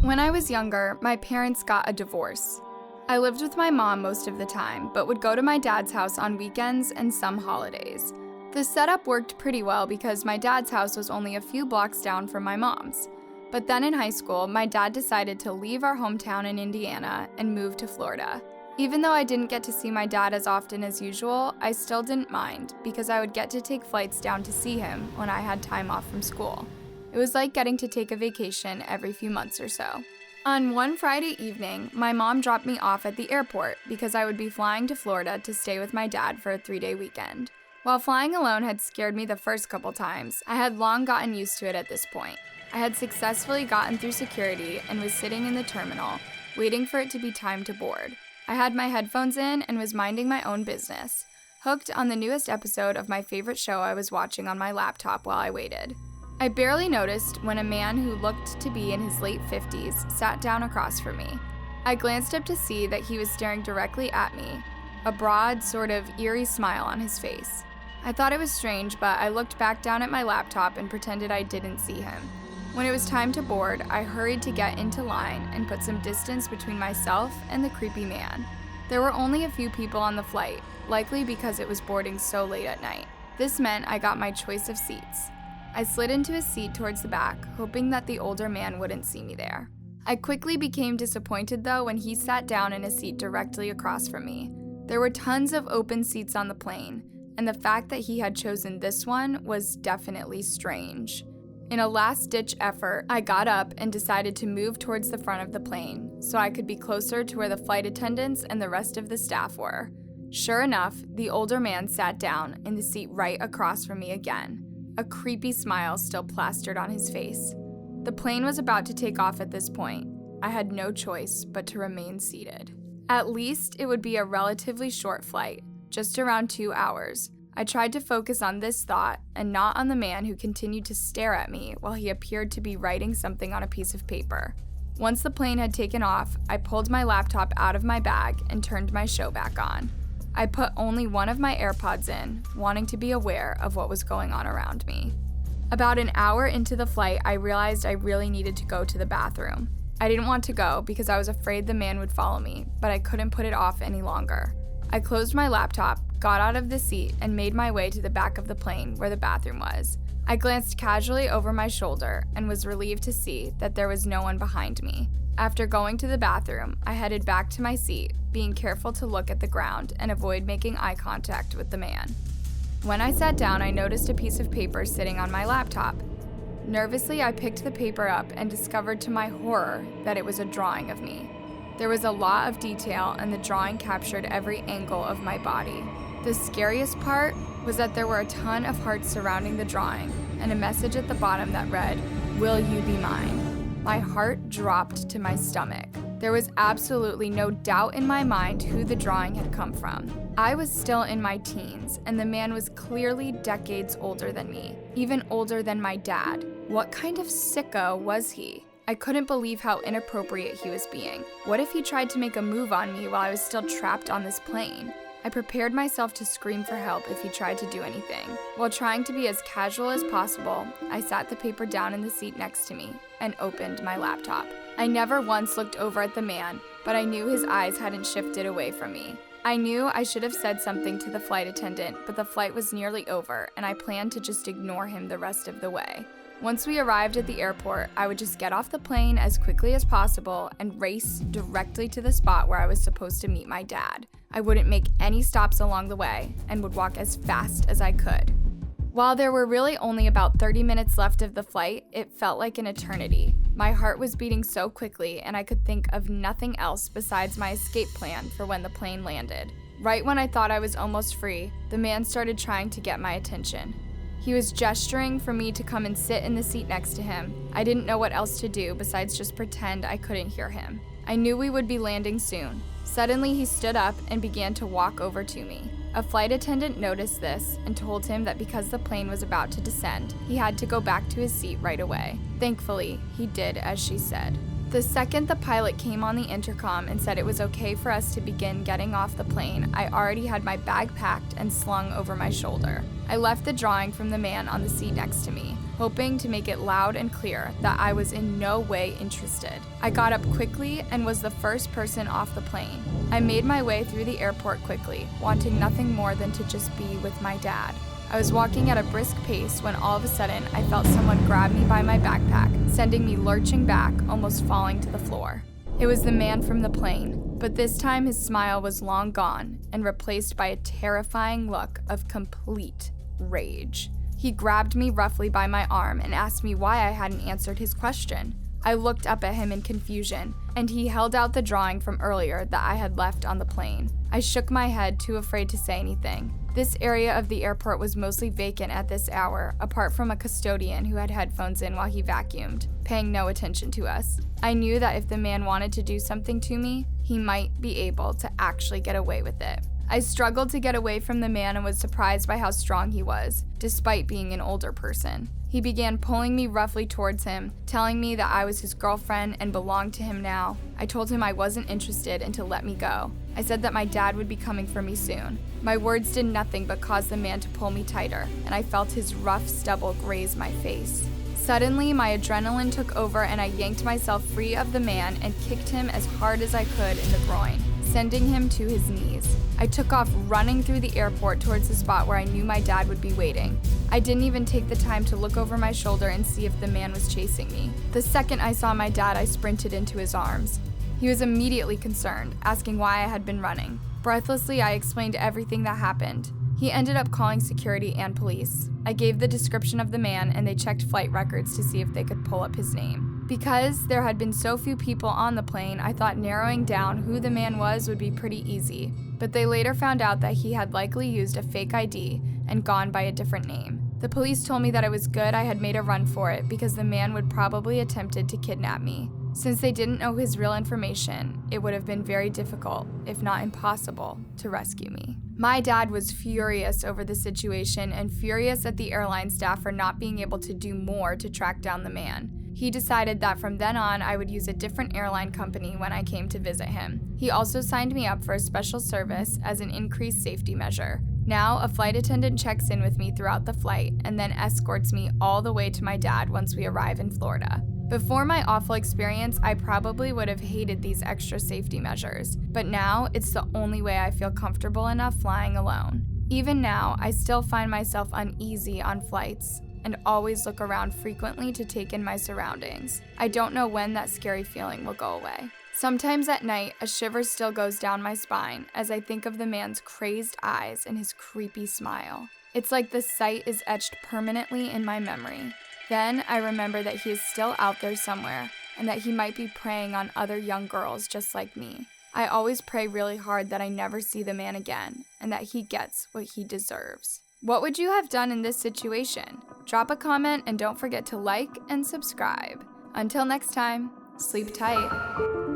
When I was younger, my parents got a divorce. I lived with my mom most of the time, but would go to my dad's house on weekends and some holidays. The setup worked pretty well because my dad's house was only a few blocks down from my mom's. But then in high school, my dad decided to leave our hometown in Indiana and move to Florida. Even though I didn't get to see my dad as often as usual, I still didn't mind because I would get to take flights down to see him when I had time off from school. It was like getting to take a vacation every few months or so. On one Friday evening, my mom dropped me off at the airport because I would be flying to Florida to stay with my dad for a 3-day weekend. While flying alone had scared me the first couple times, I had long gotten used to it at this point. I had successfully gotten through security and was sitting in the terminal, waiting for it to be time to board. I had my headphones in and was minding my own business, hooked on the newest episode of my favorite show I was watching on my laptop while I waited. I barely noticed when a man who looked to be in his late 50s sat down across from me. I glanced up to see that he was staring directly at me, a broad, sort of eerie smile on his face. I thought it was strange, but I looked back down at my laptop and pretended I didn't see him. When it was time to board, I hurried to get into line and put some distance between myself and the creepy man. There were only a few people on the flight, likely because it was boarding so late at night. This meant I got my choice of seats. I slid into a seat towards the back, hoping that the older man wouldn't see me there. I quickly became disappointed though when he sat down in a seat directly across from me. There were tons of open seats on the plane, and the fact that he had chosen this one was definitely strange. In a last-ditch effort, I got up and decided to move towards the front of the plane so I could be closer to where the flight attendants and the rest of the staff were. Sure enough, the older man sat down in the seat right across from me again, a creepy smile still plastered on his face. The plane was about to take off at this point. I had no choice but to remain seated. At least it would be a relatively short flight, just around 2 hours. I tried to focus on this thought and not on the man who continued to stare at me while he appeared to be writing something on a piece of paper. Once the plane had taken off, I pulled my laptop out of my bag and turned my show back on. I put only one of my AirPods in, wanting to be aware of what was going on around me. About an hour into the flight, I realized I really needed to go to the bathroom. I didn't want to go because I was afraid the man would follow me, but I couldn't put it off any longer. I closed my laptop, got out of the seat, and made my way to the back of the plane where the bathroom was. I glanced casually over my shoulder and was relieved to see that there was no one behind me. After going to the bathroom, I headed back to my seat, being careful to look at the ground and avoid making eye contact with the man. When I sat down, I noticed a piece of paper sitting on my laptop. Nervously, I picked the paper up and discovered to my horror that it was a drawing of me. There was a lot of detail, and the drawing captured every angle of my body. The scariest part was that there were a ton of hearts surrounding the drawing, and a message at the bottom that read, "Will you be mine?" My heart dropped to my stomach. There was absolutely no doubt in my mind who the drawing had come from. I was still in my teens, and the man was clearly decades older than me, even older than my dad. What kind of sicko was he? I couldn't believe how inappropriate he was being. What if he tried to make a move on me while I was still trapped on this plane? I prepared myself to scream for help if he tried to do anything. While trying to be as casual as possible, I sat the paper down in the seat next to me and opened my laptop. I never once looked over at the man, but I knew his eyes hadn't shifted away from me. I knew I should have said something to the flight attendant, but the flight was nearly over, and I planned to just ignore him the rest of the way. Once we arrived at the airport, I would just get off the plane as quickly as possible and race directly to the spot where I was supposed to meet my dad. I wouldn't make any stops along the way and would walk as fast as I could. While there were really only about 30 minutes left of the flight, it felt like an eternity. My heart was beating so quickly, and I could think of nothing else besides my escape plan for when the plane landed. Right when I thought I was almost free, the man started trying to get my attention. He was gesturing for me to come and sit in the seat next to him. I didn't know what else to do besides just pretend I couldn't hear him. I knew we would be landing soon. Suddenly, he stood up and began to walk over to me. A flight attendant noticed this and told him that because the plane was about to descend, he had to go back to his seat right away. Thankfully, he did as she said. The second the pilot came on the intercom and said it was okay for us to begin getting off the plane, I already had my bag packed and slung over my shoulder. I left the drawing from the man on the seat next to me, hoping to make it loud and clear that I was in no way interested. I got up quickly and was the first person off the plane. I made my way through the airport quickly, wanting nothing more than to just be with my dad. I was walking at a brisk pace when all of a sudden I felt someone grab me by my backpack, sending me lurching back, almost falling to the floor. It was the man from the plane, but this time his smile was long gone and replaced by a terrifying look of complete rage. He grabbed me roughly by my arm and asked me why I hadn't answered his question. I looked up at him in confusion, and he held out the drawing from earlier that I had left on the plane. I shook my head, too afraid to say anything. This area of the airport was mostly vacant at this hour, apart from a custodian who had headphones in while he vacuumed, paying no attention to us. I knew that if the man wanted to do something to me, he might be able to actually get away with it. I struggled to get away from the man and was surprised by how strong he was, despite being an older person. He began pulling me roughly towards him, telling me that I was his girlfriend and belonged to him now. I told him I wasn't interested and to let me go. I said that my dad would be coming for me soon. My words did nothing but cause the man to pull me tighter, and I felt his rough stubble graze my face. Suddenly, my adrenaline took over and I yanked myself free of the man and kicked him as hard as I could in the groin, sending him to his knees. I took off running through the airport towards the spot where I knew my dad would be waiting. I didn't even take the time to look over my shoulder and see if the man was chasing me. The second I saw my dad, I sprinted into his arms. He was immediately concerned, asking why I had been running. Breathlessly, I explained everything that happened. He ended up calling security and police. I gave the description of the man and they checked flight records to see if they could pull up his name. Because there had been so few people on the plane, I thought narrowing down who the man was would be pretty easy. But they later found out that he had likely used a fake ID and gone by a different name. The police told me that it was good I had made a run for it because the man would probably attempted to kidnap me. Since they didn't know his real information, it would have been very difficult, if not impossible, to rescue me. My dad was furious over the situation and furious at the airline staff for not being able to do more to track down the man. He decided that from then on, I would use a different airline company when I came to visit him. He also signed me up for a special service as an increased safety measure. Now, a flight attendant checks in with me throughout the flight and then escorts me all the way to my dad once we arrive in Florida. Before my awful experience, I probably would have hated these extra safety measures, but now it's the only way I feel comfortable enough flying alone. Even now, I still find myself uneasy on flights and always look around frequently to take in my surroundings. I don't know when that scary feeling will go away. Sometimes at night, a shiver still goes down my spine as I think of the man's crazed eyes and his creepy smile. It's like the sight is etched permanently in my memory. Then I remember that he is still out there somewhere and that he might be preying on other young girls just like me. I always pray really hard that I never see the man again and that he gets what he deserves. What would you have done in this situation? Drop a comment and don't forget to like and subscribe. Until next time, sleep tight.